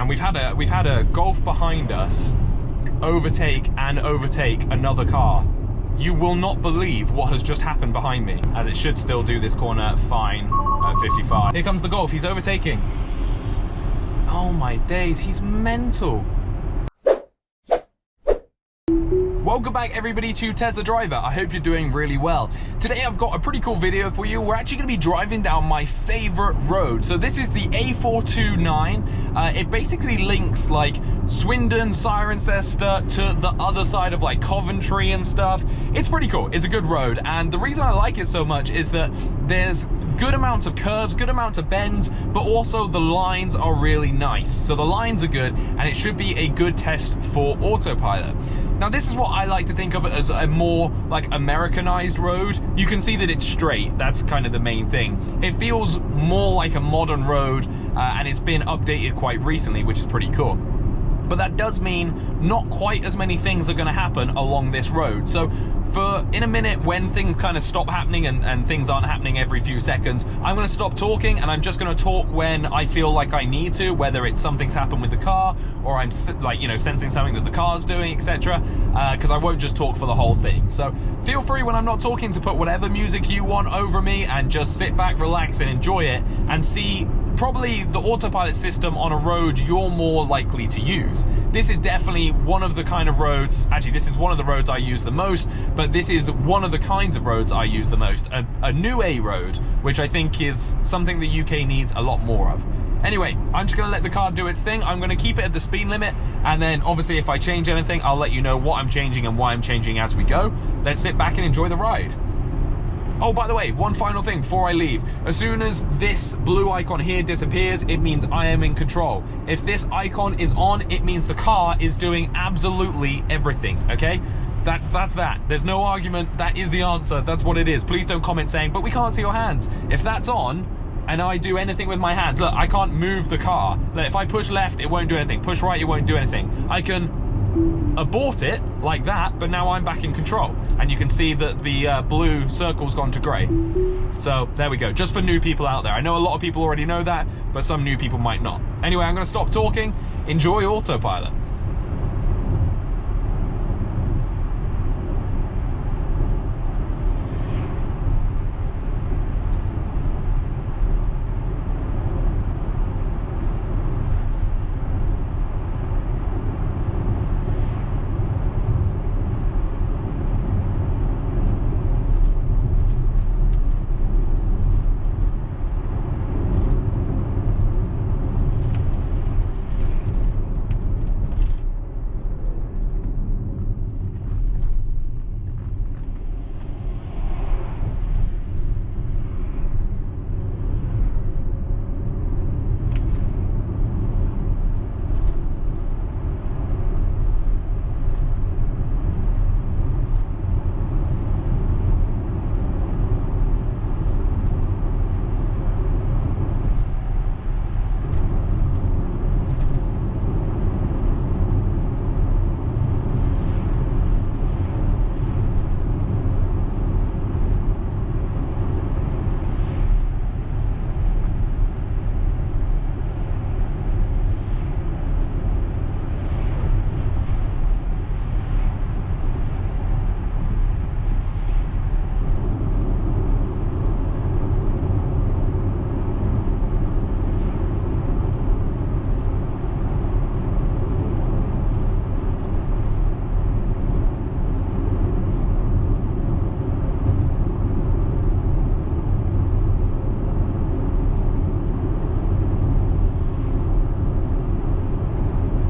and we've had a Golf behind us overtake another car. You will not believe what has just happened behind me, as it should still do this corner fine at 55. Here comes the Golf, he's overtaking. Oh my days, he's mental. Welcome back everybody to Tesla Driver. I hope you're doing really well. Today I've got a pretty cool video for you. We're actually going to be driving down my favorite road. So this is the A429. It basically links like Swindon, Cirencester to the other side of like Coventry and stuff. It's pretty cool. It's a good road. And the reason I like it so much is that there's good amounts of curves, good amounts of bends, but also the lines are really nice. So the lines are good and it should be a good test for autopilot. Now this is what I like to think of as a more like Americanized road. You can see that it's straight, that's kind of the main thing. It feels more like a modern road and it's been updated quite recently, which is pretty cool. But that does mean not quite as many things are going to happen along this road. So in a minute, when things kind of stop happening and things aren't happening every few seconds, I'm going to stop talking and I'm just going to talk when I feel like I need to, whether it's something's happened with the car or I'm like, you know, sensing something that the car's doing, etc. Because I won't just talk for the whole thing. So feel free when I'm not talking to put whatever music you want over me and just sit back, relax and enjoy it and see probably the autopilot system on a road you're more likely to use. This is definitely one of the kind of roads, actually this is one of the roads I use the most, but this is one of the kinds of roads I use the most. A new A road, which I think is something the UK needs a lot more of. Anyway, I'm just gonna let the car do its thing. I'm gonna keep it at the speed limit, and then obviously if I change anything, I'll let you know what I'm changing and why I'm changing as we go. Let's sit back and enjoy the ride. Oh, by the way, one final thing before I leave. As soon as this blue icon here disappears, it means I am in control. If this icon is on, it means the car is doing absolutely everything, okay? That's that. There's no argument. That is the answer. That's what it is. Please don't comment saying, but we can't see your hands. If that's on, and I do anything with my hands, look, I can't move the car. Look, if I push left, it won't do anything. Push right, it won't do anything. I can abort it like that, but now I'm back in control and you can see that the blue circle's gone to grey. So there we go, just for new people out there. I know a lot of people already know that, but some new people might not. Anyway, I'm going to stop talking. Enjoy autopilot.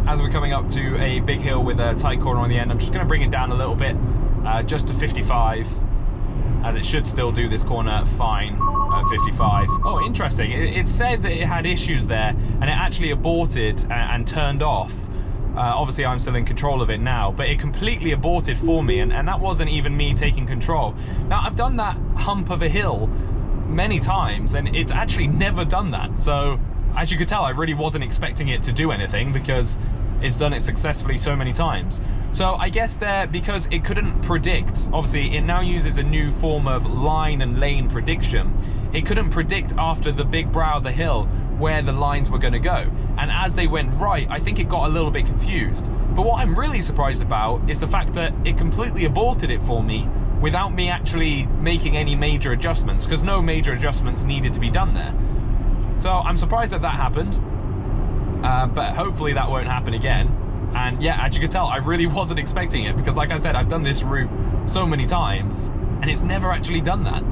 As we're coming up to a big hill with a tight corner on the end, I'm just going to bring it down a little bit, just to 55, as it should still do this corner fine at 55. Oh, interesting. It said that it had issues there, and it actually aborted and turned off. Obviously, I'm still in control of it now, but it completely aborted for me, and that wasn't even me taking control. Now, I've done that hump of a hill many times, and it's actually never done that, so as you could tell, I really wasn't expecting it to do anything because it's done it successfully so many times. So I guess because it couldn't predict, obviously it now uses a new form of line and lane prediction. It couldn't predict after the big brow of the hill where the lines were going to go. And as they went right, I think it got a little bit confused. But what I'm really surprised about is the fact that it completely aborted it for me without me actually making any major adjustments, because no major adjustments needed to be done there. So I'm surprised that happened. But hopefully that won't happen again. And yeah, as you can tell, I really wasn't expecting it because, like I said, I've done this route so many times and it's never actually done that.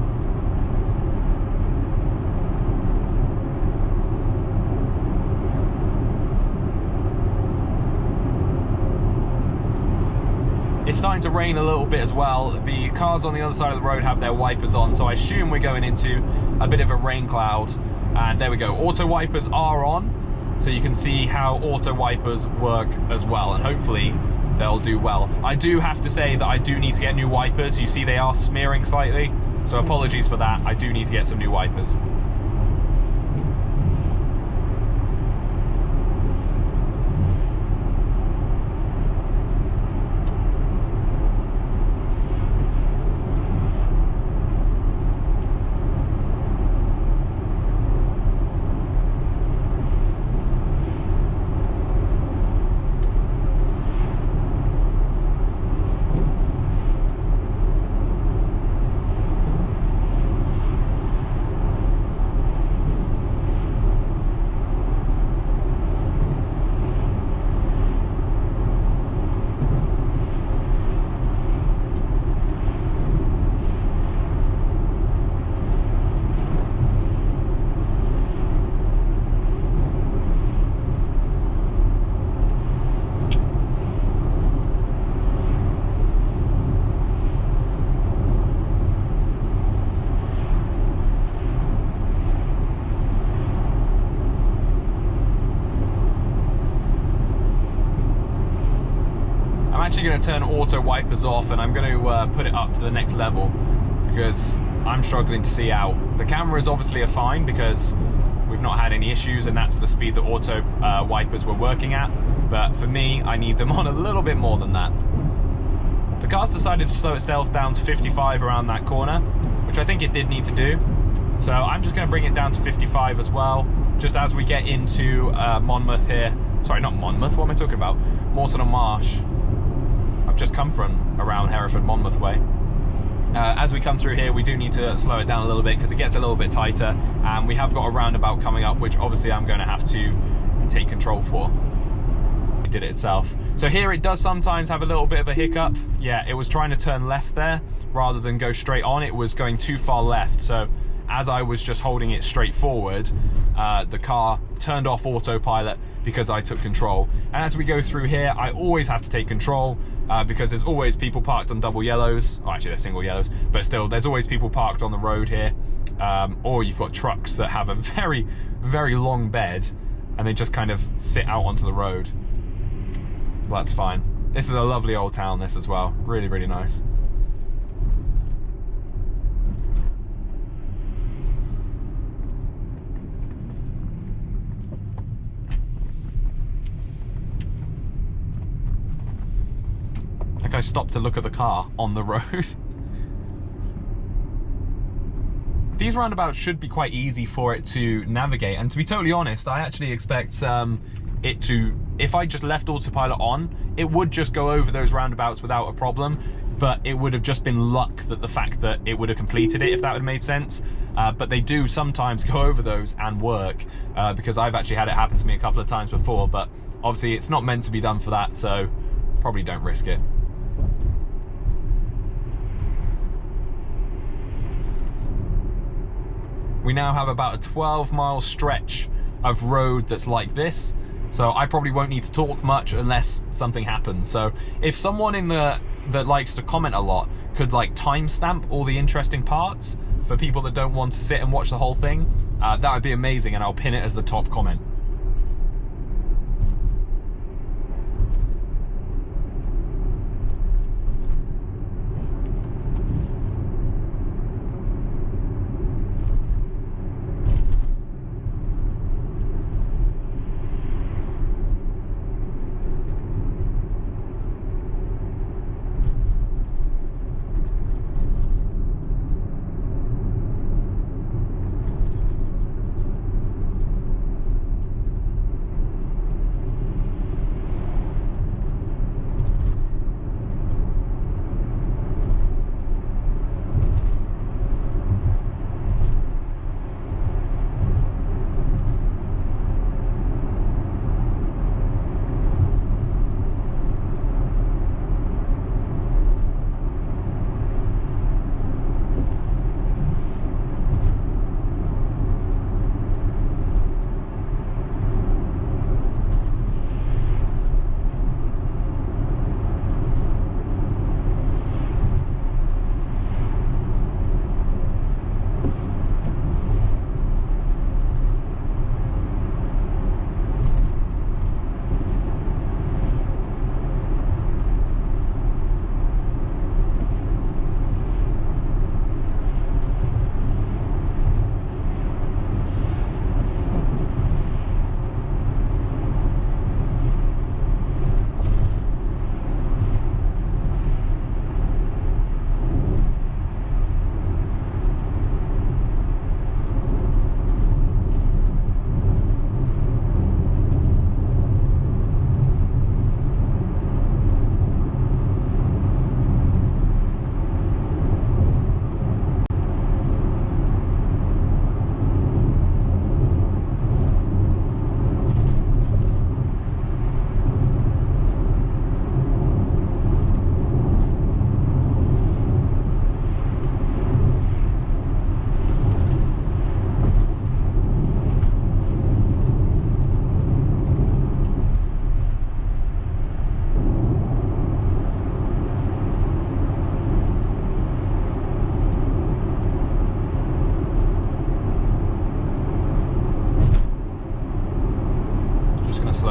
It's starting to rain a little bit as well. The cars on the other side of the road have their wipers on, so I assume we're going into a bit of a rain cloud. And there we go, auto wipers are on. So you can see how auto wipers work as well, and hopefully they'll do well. I do have to say that I do need to get new wipers. You see they are smearing slightly, so apologies for that. I do need to get some new wipers. Actually going to turn auto wipers off, and I'm going to put it up to the next level because I'm struggling to see out. The cameras obviously are fine because we've not had any issues, and that's the speed that auto wipers were working at. But for me, I need them on a little bit more than that. The car's decided to slow itself down to 55 around that corner, which I think it did need to do. So I'm just going to bring it down to 55 as well, just as we get into Monmouth here. Sorry, not Monmouth, what am I talking about? Mawson on Marsh. I've just come from around Hereford, Monmouth way. As we come through here, we do need to slow it down a little bit because it gets a little bit tighter, and we have got a roundabout coming up, which obviously I'm going to have to take control for. It did it itself. So here it does sometimes have a little bit of a hiccup. Yeah, it was trying to turn left there rather than go straight on. It was going too far left. So as I was just holding it straight forward, the car turned off autopilot because I took control. And as we go through here, I always have to take control because there's always people parked on double yellows. Oh, actually, they're single yellows, but still, there's always people parked on the road here. Or you've got trucks that have a very, very long bed and they just kind of sit out onto the road. Well, that's fine. This is a lovely old town, this as well. Really, really nice. Like I stopped to look at the car on the road. These roundabouts should be quite easy for it to navigate, and to be totally honest, I actually expect it to, if I just left autopilot on, it would just go over those roundabouts without a problem, but it would have just been luck that the fact that it would have completed it, if that would have made sense. But they do sometimes go over those and work, because I've actually had it happen to me a couple of times before, but obviously it's not meant to be done for that, so probably don't risk it. We now have about a 12-mile stretch of road that's like this, so I probably won't need to talk much unless something happens. So if someone that likes to comment a lot could like timestamp all the interesting parts for people that don't want to sit and watch the whole thing, that would be amazing, and I'll pin it as the top comment.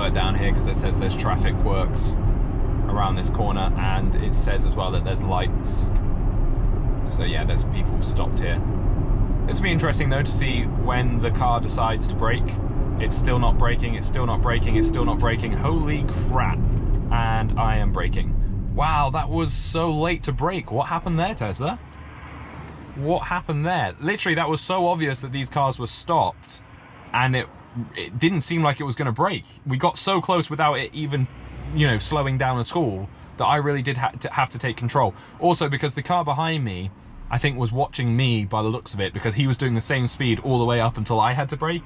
slow it down here because it says there's traffic works around this corner, and it says as well that there's lights. So yeah, there's people stopped here. It's gonna be interesting though to see when the car decides to brake. It's still not braking, it's still not braking, it's still not braking. Holy crap. And I am braking. Wow, that was so late to brake. What happened there, Tesla? What happened there? Literally, that was so obvious that these cars were stopped, and it didn't seem like it was gonna brake. We got so close without it even, you know, slowing down at all, that I really did have to take control. Also, because the car behind me, I think, was watching me by the looks of it, because he was doing the same speed all the way up until I had to brake.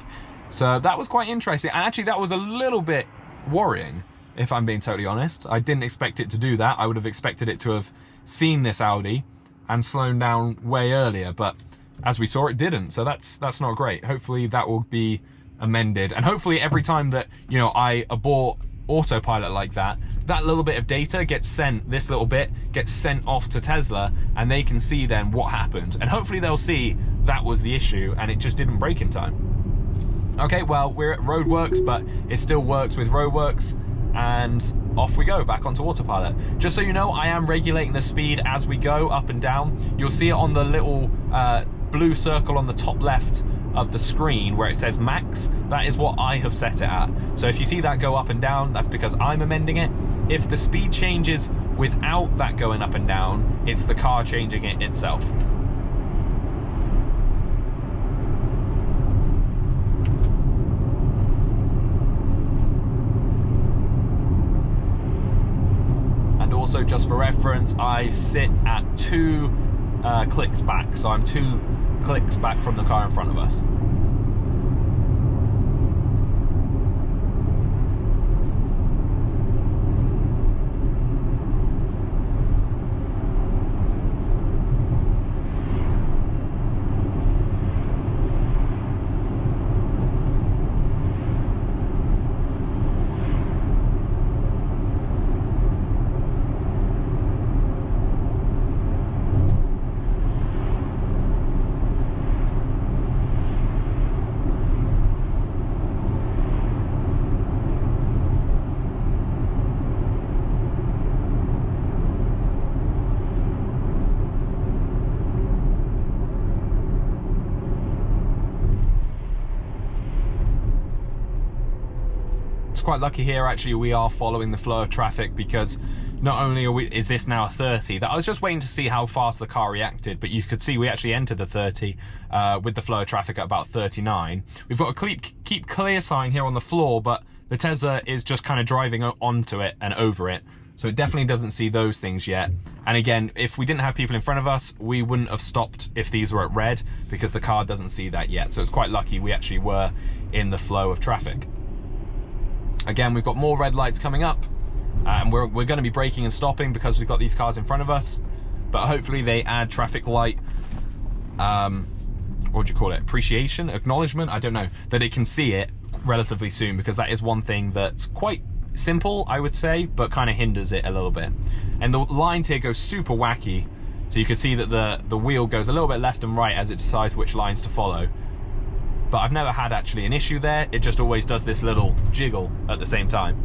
So that was quite interesting. And actually, that was a little bit worrying, if I'm being totally honest. I didn't expect it to do that. I would have expected it to have seen this Audi and slowed down way earlier, but as we saw, it didn't. So that's not great. Hopefully that will be amended. And hopefully every time that, you know, I abort autopilot like that, that little bit of data gets sent, this little bit gets sent off to Tesla, and they can see then what happened. And hopefully they'll see that was the issue and it just didn't brake in time. Okay, well, we're at Roadworks, but it still works with Roadworks, and off we go, back onto autopilot. Just so you know, I am regulating the speed as we go up and down. You'll see it on the little blue circle on the top left of the screen where it says max. That is what I have set it at. So if you see that go up and down, that's because I'm amending it. If the speed changes without that going up and down, it's the car changing it itself. Also, just for reference, I sit at 2 clicks back, so I'm 2 clicks back from the car in front of us. Quite lucky here, actually. We are following the flow of traffic, because not only is this now a 30, that I was just waiting to see how fast the car reacted, but you could see we actually entered the 30 with the flow of traffic at about 39. We've got a keep clear sign here on the floor, but the Tesla is just kind of driving onto it and over it, so it definitely doesn't see those things yet. And again, if we didn't have people in front of us, we wouldn't have stopped if these were at red, because the car doesn't see that yet. So it's quite lucky we actually were in the flow of traffic. Again, we've got more red lights coming up, and we're going to be braking and stopping because we've got these cars in front of us. But hopefully they add traffic light, what do you call it, appreciation, acknowledgement, I don't know, that it can see it relatively soon, because that is one thing that's quite simple, I would say, but kind of hinders it a little bit. And the lines here go super wacky, so you can see that the wheel goes a little bit left and right as it decides which lines to follow. But I've never had actually an issue there. It just always does this little jiggle at the same time.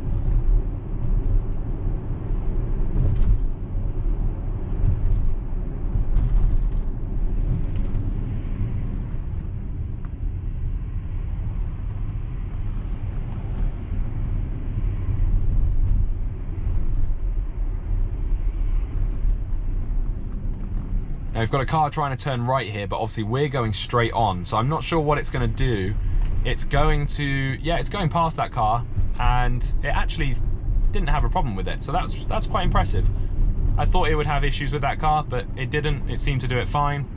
Now we've got a car trying to turn right here, but obviously we're going straight on, so I'm not sure what it's going to do. It's going to, yeah, it's going past that car, and it actually didn't have a problem with it, so that's quite impressive. I thought it would have issues with that car, but it didn't. It seemed to do it fine,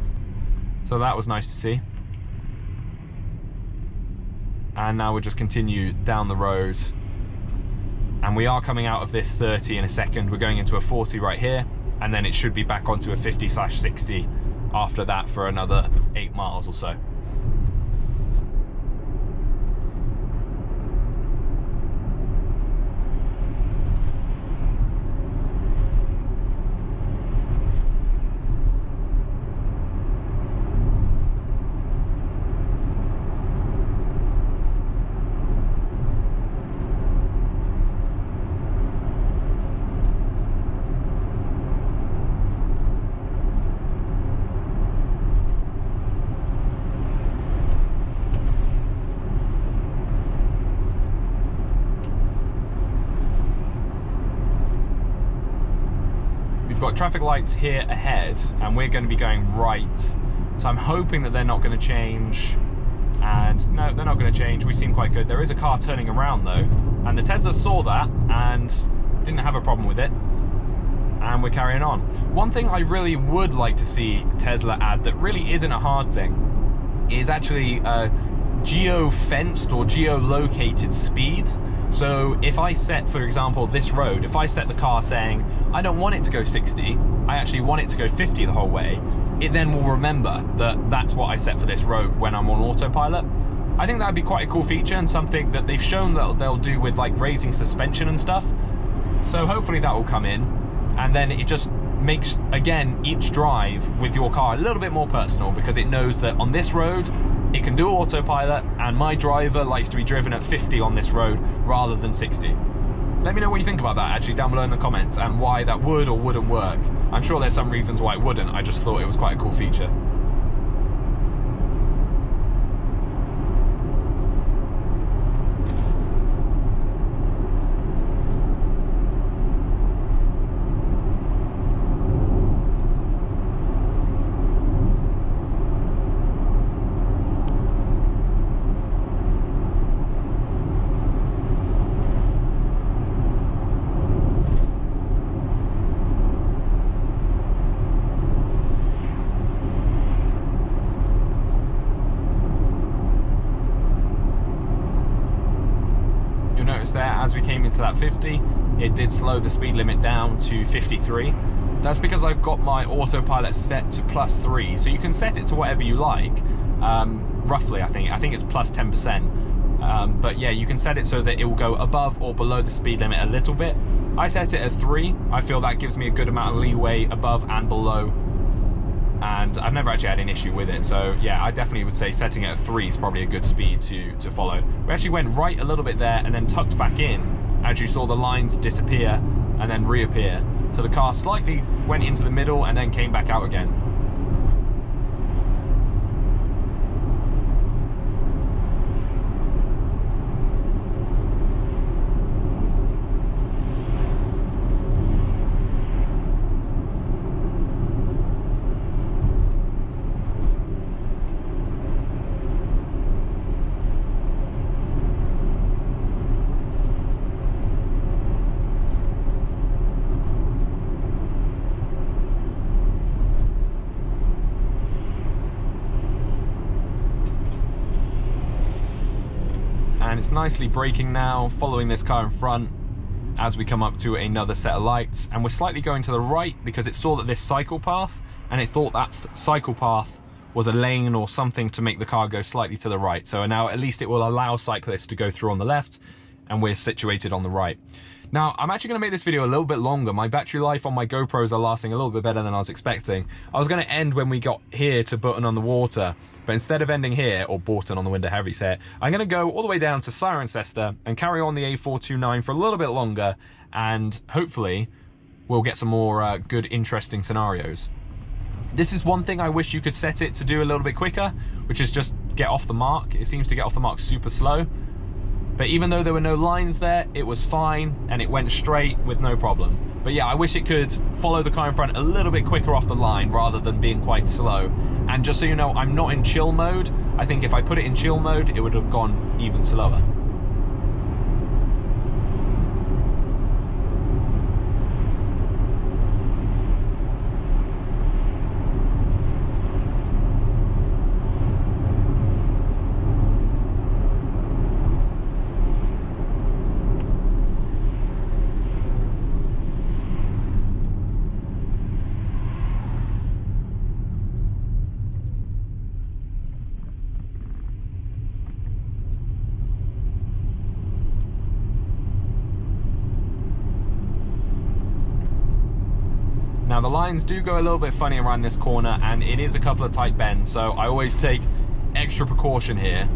so that was nice to see. And now we'll just continue down the road, and we are coming out of this 30 in a second. We're going into a 40 right here, and then it should be back onto a 50/60 after that for another 8 miles or so. we've got traffic lights here ahead, and we're going to be going right. So I'm hoping that they're not going to change. And no, they're not going to change. We seem quite good. There is a car turning around though, and the Tesla saw that and didn't have a problem with it. And we're carrying on. One thing I really would like to see Tesla add that really isn't a hard thing is actually geo-fenced or geo-located speed. So if I set, for example, this road, if I set the car saying, I don't want it to go 60, I actually want it to go 50 the whole way, it then will remember that that's what I set for this road when I'm on autopilot. I think that'd be quite a cool feature, and something that they've shown that they'll do with like raising suspension and stuff. So hopefully that will come in, and then it just makes, again, each drive with your car a little bit more personal, because it knows that on this road it can do autopilot, and my driver likes to be driven at 50 on this road rather than 60. Let me know what you think about that actually down below in the comments, and why that would or wouldn't work. I'm sure there's some reasons why it wouldn't, I just thought it was quite a cool feature. There, as we came into that 50, it did slow the speed limit down to 53. That's because I've got my autopilot set to +3, so you can set it to whatever you like. Roughly, I think it's plus 10%. But yeah, you can set it so that it will go above or below the speed limit a little bit. I set it at 3. I feel that gives me a good amount of leeway above and below, and I've never actually had an issue with it. So yeah, I definitely would say setting it at 3 is probably a good speed to follow. We actually went right a little bit there and then tucked back in as you saw the lines disappear and then reappear. So the car slightly went into the middle and then came back out again. And it's nicely braking now, following this car in front as we come up to another set of lights, and we're slightly going to the right because it saw that this cycle path, and it thought that cycle path was a lane or something to make the car go slightly to the right. So now at least it will allow cyclists to go through on the left, and we're situated on the right. Now, I'm actually going to make this video a little bit longer. My battery life on my GoPros are lasting a little bit better than I was expecting. I was going to end when we got here to Button on the Water, but instead of ending here, or Boughton on the Window, however you say it, I'm going to go all the way down to Cirencester and carry on the A429 for a little bit longer, and hopefully we'll get some more good, interesting scenarios. This is one thing I wish you could set it to do a little bit quicker, which is just get off the mark. It seems to get off the mark super slow. But even though there were no lines there, it was fine and it went straight with no problem. But yeah, I wish it could follow the car in front a little bit quicker off the line rather than being quite slow. And just so you know, I'm not in chill mode. I think if I put it in chill mode, it would have gone even slower. Now the lines do go a little bit funny around this corner, and it is a couple of tight bends, so I always take extra precaution here,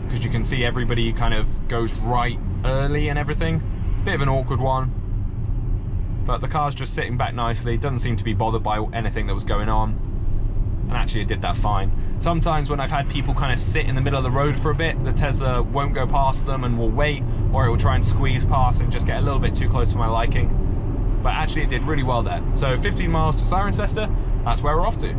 because you can see everybody kind of goes right early and everything. It's a bit of an awkward one, but the car's just sitting back nicely, doesn't seem to be bothered by anything that was going on, and actually it did that fine. Sometimes when I've had people kind of sit in the middle of the road for a bit, the Tesla won't go past them and will wait, or it will try and squeeze past and just get a little bit too close for my liking. but actually it did really well there. So 15 miles to Cirencester, that's where we're off to.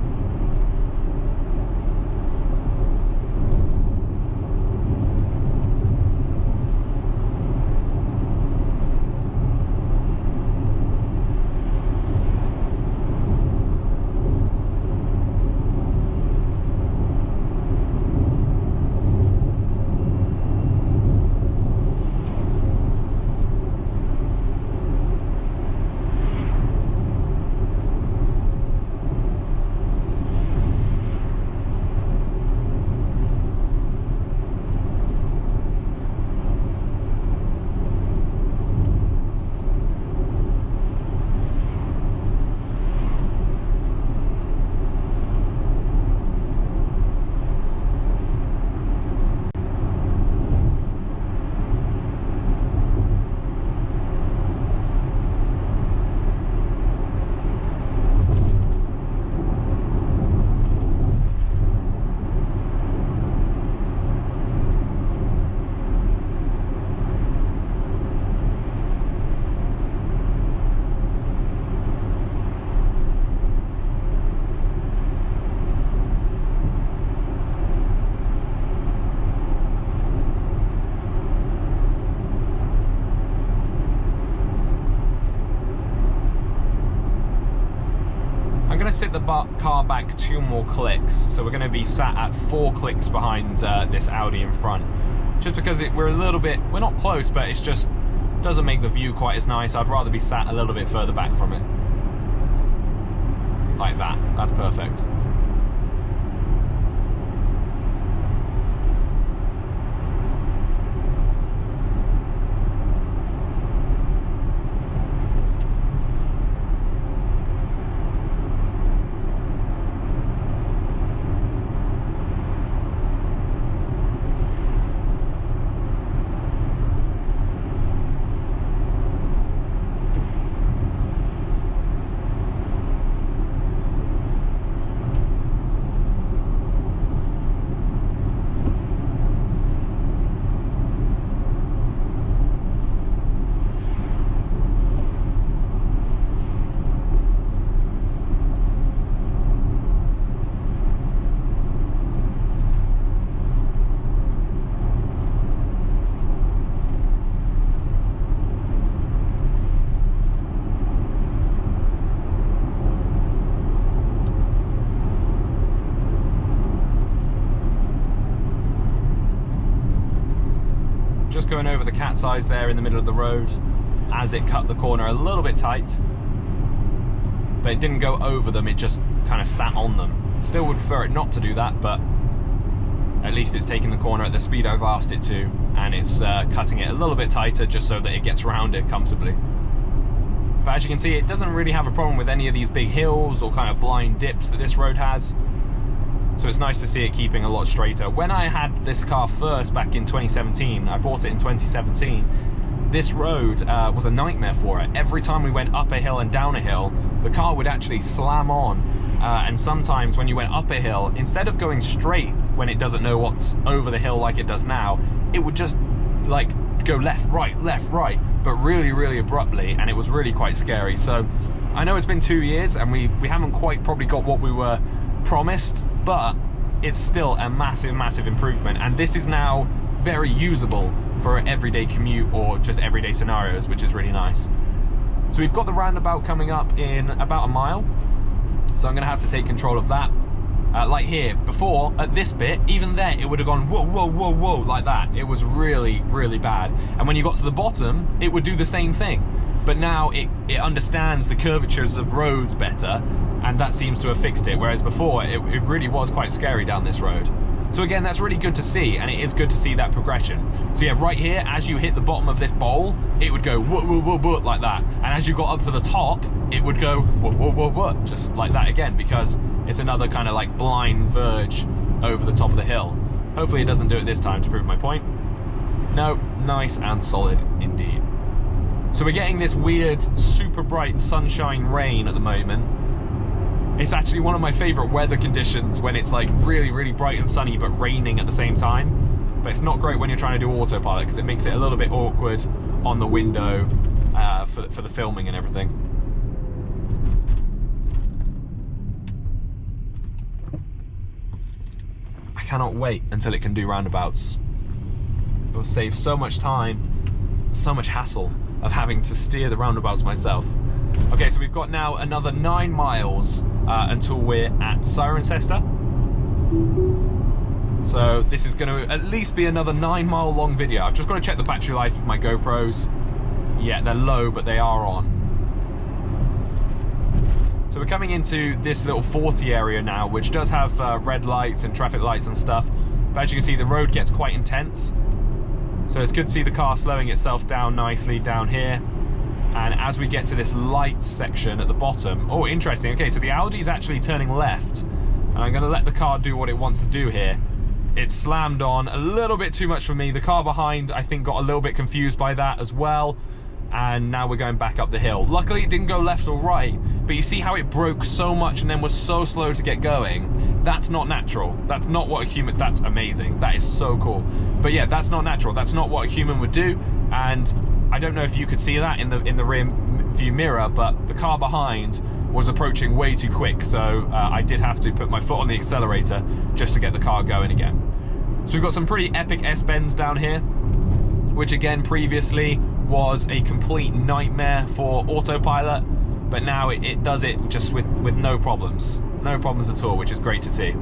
Sit the car back 2 more clicks, so we're going to be sat at 4 clicks behind this Audi in front, just because we're a little bit, we're not close, but it's just doesn't make the view quite as nice. I'd rather be sat a little bit further back from it, like that. That's perfect. Just going over the cat's eyes there in the middle of the road as it cut the corner a little bit tight, but it didn't go over them, it just kind of sat on them. Still would prefer it not to do that, but at least it's taking the corner at the speed I've asked it to, and it's cutting it a little bit tighter just so that it gets around it comfortably. But as you can see, it doesn't really have a problem with any of these big hills or kind of blind dips that this road has. So it's nice to see it keeping a lot straighter. When I had this car first back in 2017, I bought it in 2017, this road was a nightmare for it. Every time we went up a hill and down a hill, the car would actually slam on. And sometimes when you went up a hill, instead of going straight when it doesn't know what's over the hill like it does now, it would just like go left, right, but really, really abruptly, and it was really quite scary. So I know it's been 2 years and we haven't quite probably got what we were promised, but it's still a massive improvement, and this is now very usable for an everyday commute or just everyday scenarios, which is really nice. So we've got the roundabout coming up in about a mile, so I'm gonna have to take control of that. Like here, before, at this bit, even there, it would have gone whoa, whoa, whoa, whoa, like that. It was really, really bad. And when you got to the bottom, it would do the same thing. But now it understands the curvatures of roads better, and that seems to have fixed it, whereas before it really was quite scary down this road. So again, that's really good to see, and it is good to see that progression. So yeah, right here, as you hit the bottom of this bowl, it would go whoa, whoa, whoa, whoa, like that. And as you got up to the top, it would go whoa, whoa, whoa, whoa, just like that again, because it's another kind of like blind verge over the top of the hill. Hopefully it doesn't do it this time to prove my point. No, nice and solid indeed. So we're getting this weird, super bright sunshine rain at the moment. It's actually one of my favorite weather conditions, when it's like really, really bright and sunny, but raining at the same time. But it's not great when you're trying to do autopilot, because it makes it a little bit awkward on the window for the filming and everything. cannot wait until it can do roundabouts. It will save so much time, so much hassle of having to steer the roundabouts myself. Okay, so we've got now another 9 miles until we're at Cirencester. So this is going to at least be another 9-mile long video. I've just got to check the battery life of my GoPros. Yeah, they're low, but they are on. So we're coming into this little 40 area now, which does have red lights and traffic lights and stuff. But as you can see, the road gets quite intense. So it's good to see the car slowing itself down nicely down here. And as we get to this light section at the bottom, oh, interesting. Okay, so the Audi is actually turning left, and I'm going to let the car do what it wants to do here. It slammed on a little bit too much for me. The car behind, I think, got a little bit confused by that as well. And now we're going back up the hill. Luckily, it didn't go left or right, but you see how it broke so much and then was so slow to get going? That's not natural. That's not what a human, that's amazing. That is so cool. But yeah, that's not natural. That's not what a human would do. And I don't know if you could see that in the rear view mirror, but the car behind was approaching way too quick. So I did have to put my foot on the accelerator just to get the car going again. So we've got some pretty epic S-bends down here, which again previously was a complete nightmare for autopilot, but now it does it just with no problems. No problems at all, which is great to see.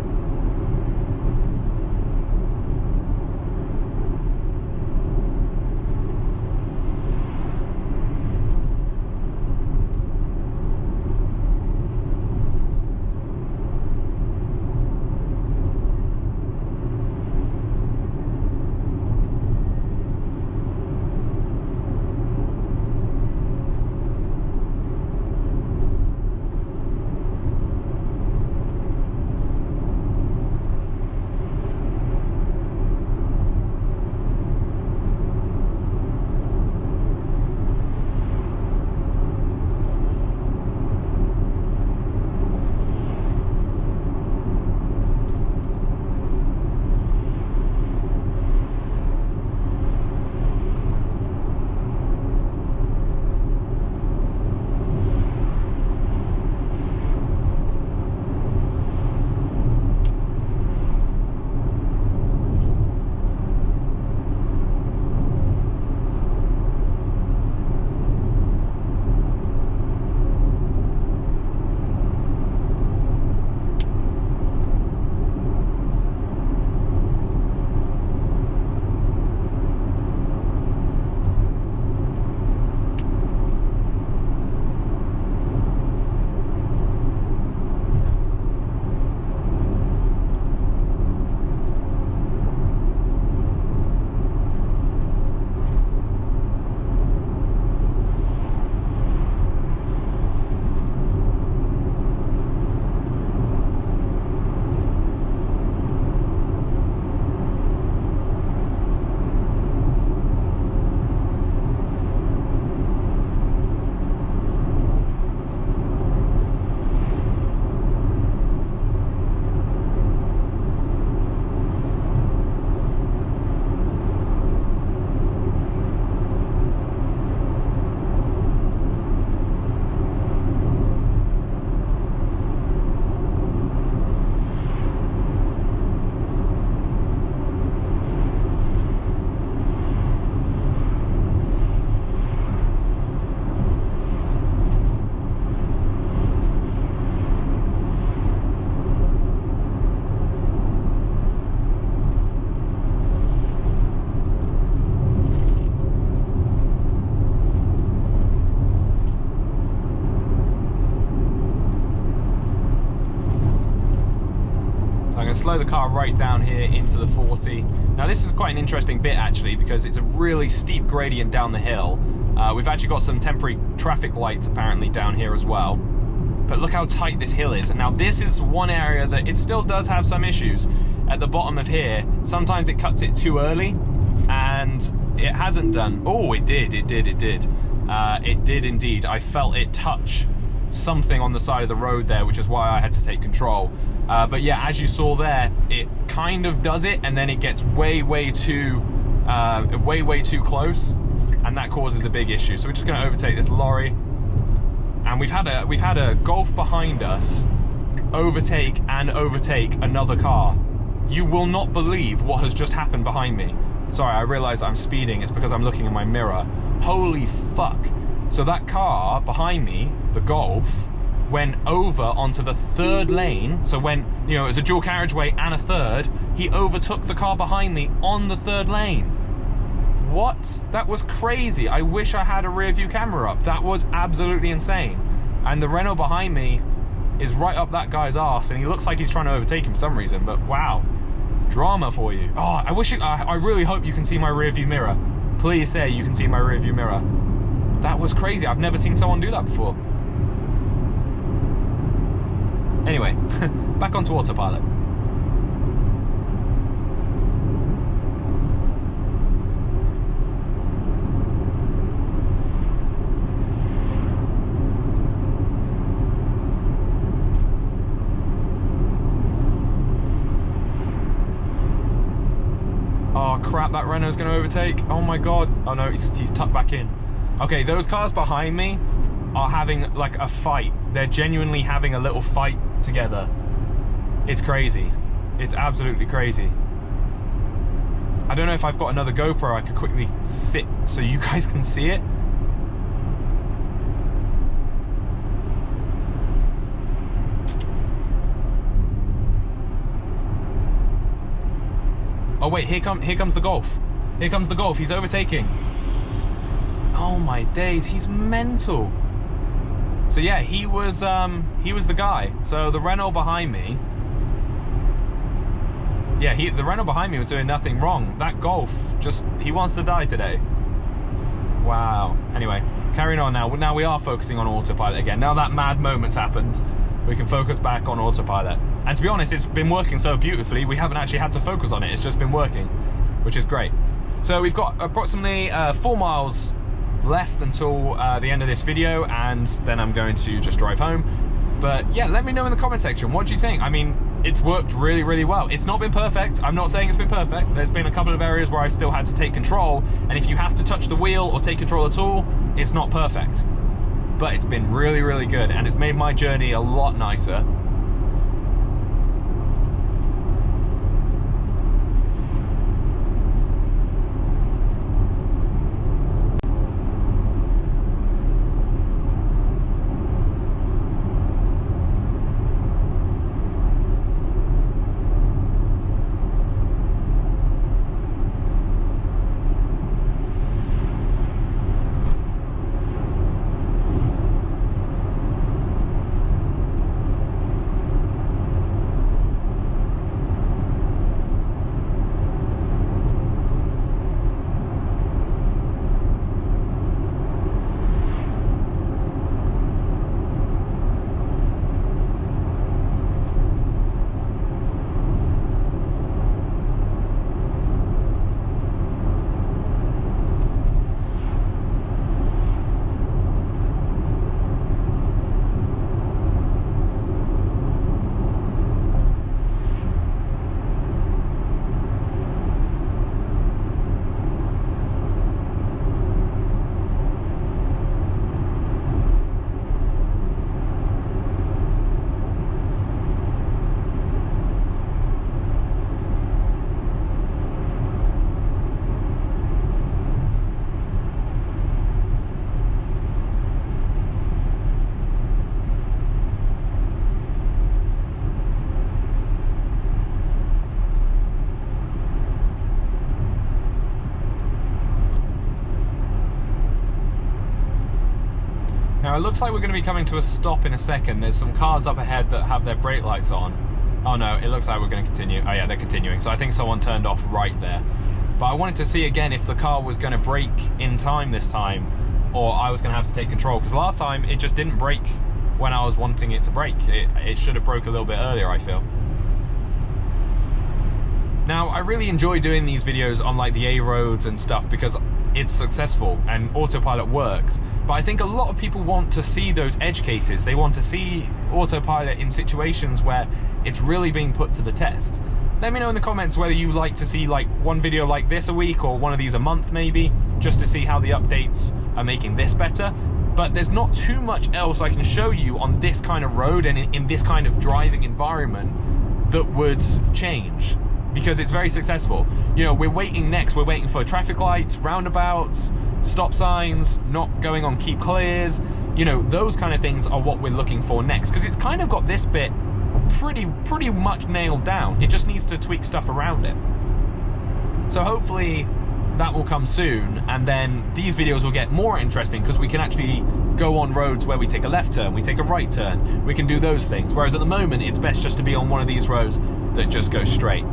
Slow the car right down here into the 40. Now this is quite an interesting bit actually, because it's a really steep gradient down the hill. We've actually got some temporary traffic lights apparently down here as well. But look how tight this hill is. Now this is one area that it still does have some issues. At the bottom of here, sometimes it cuts it too early, and it hasn't done. Oh, it did indeed. I felt it touch something on the side of the road there, which is why I had to take control. But yeah, as you saw there, it kind of does it, and then it gets way too close, and that causes a big issue. So we're just going to overtake this lorry, and we've had a Golf behind us overtake another car. You will not believe what has just happened behind me. Sorry, I realize I'm speeding. It's because I'm looking in my mirror. Holy fuck. So that car behind me, the Golf, went over onto the third lane. So when, you know, it was a dual carriageway and a third, he overtook the car behind me on the third lane. What? That was crazy. I wish I had a rear view camera up. That was absolutely insane. And the Renault behind me is right up that guy's arse, and he looks like he's trying to overtake him for some reason, but wow. Drama for you. Oh, I really hope you can see my rear view mirror. Please say you can see my rear view mirror. That was crazy. I've never seen someone do that before. Anyway, back onto autopilot. Oh crap, that Renault's gonna overtake. Oh my god. Oh no, he's tucked back in. Okay, those cars behind me are having like a fight. They're genuinely having a little fight together. It's crazy. It's absolutely crazy. I don't know if I've got another GoPro I could quickly sit so you guys can see it. Oh wait, here comes the Golf. Here comes the Golf. He's overtaking. Oh my days, he's mental. So yeah, he was the guy. So the Renault behind me. Yeah, the Renault behind me was doing nothing wrong. That Golf he wants to die today. Wow. Anyway, carrying on now. Now we are focusing on autopilot again. Now that mad moment's happened, we can focus back on autopilot. And to be honest, it's been working so beautifully, we haven't actually had to focus on it. It's just been working, which is great. So we've got approximately 4 miles left until the end of this video, and then I'm going to just drive home. But yeah, let me know in the comment section, what do you think? I mean, it's worked really, really well. It's not been perfect. I'm not saying it's been perfect. There's been a couple of areas where I've still had to take control, and if you have to touch the wheel or take control at all, it's not perfect. But it's been really, really good, and it's made my journey a lot nicer. Now it looks like we're going to be coming to a stop in a second. There's some cars up ahead that have their brake lights on. Oh no, it looks like we're going to continue. Oh yeah, they're continuing. So I think someone turned off right there. But I wanted to see again if the car was going to brake in time this time, or I was going to have to take control. Because last time it just didn't brake when I was wanting it to brake. It should have broke a little bit earlier, I feel. Now, I really enjoy doing these videos on like the A roads and stuff because it's successful and autopilot works. But I think a lot of people want to see those edge cases. They want to see autopilot in situations where it's really being put to the test. Let me know in the comments whether you like to see like one video like this a week or one of these a month maybe, just to see how the updates are making this better. But there's not too much else I can show you on this kind of road and in this kind of driving environment that would change. because it's very successful. You know, we're waiting for traffic lights, roundabouts, stop signs, not going on keep clears. You know, those kind of things are what we're looking for next, because it's kind of got this bit pretty much nailed down. It just needs to tweak stuff around it. So hopefully that will come soon, and then these videos will get more interesting because we can actually go on roads where we take a left turn, we take a right turn, we can do those things. Whereas at the moment, it's best just to be on one of these roads that just goes straight.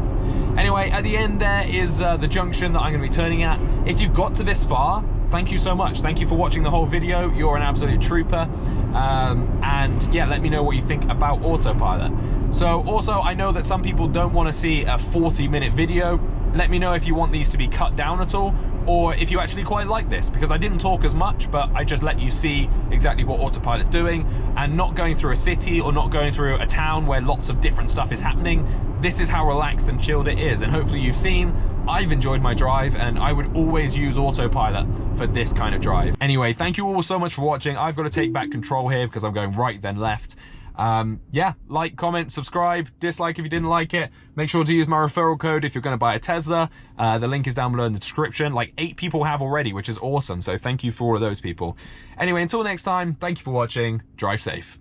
Anyway, at the end there is the junction that I'm going to be turning at. If you've got to this far, thank you so much. Thank you for watching the whole video. You're an absolute trooper. And yeah, let me know what you think about Autopilot. So also, I know that some people don't want to see a 40-minute video. Let me know if you want these to be cut down at all, or if you actually quite like this, because I didn't talk as much, but I just let you see exactly what Autopilot's doing, and not going through a city or not going through a town where lots of different stuff is happening. This is how relaxed and chilled it is, and hopefully you've seen I've enjoyed my drive, and I would always use Autopilot for this kind of drive. Anyway, thank you all so much for watching. I've got to take back control here because I'm going right then left. Yeah, like, comment, subscribe, dislike if you didn't like it. Make sure to use my referral code if you're going to buy a Tesla. The link is down below in the description. Like 8 people have already, which is awesome. So thank you for all of those people. Anyway, until next time, thank you for watching. Drive safe.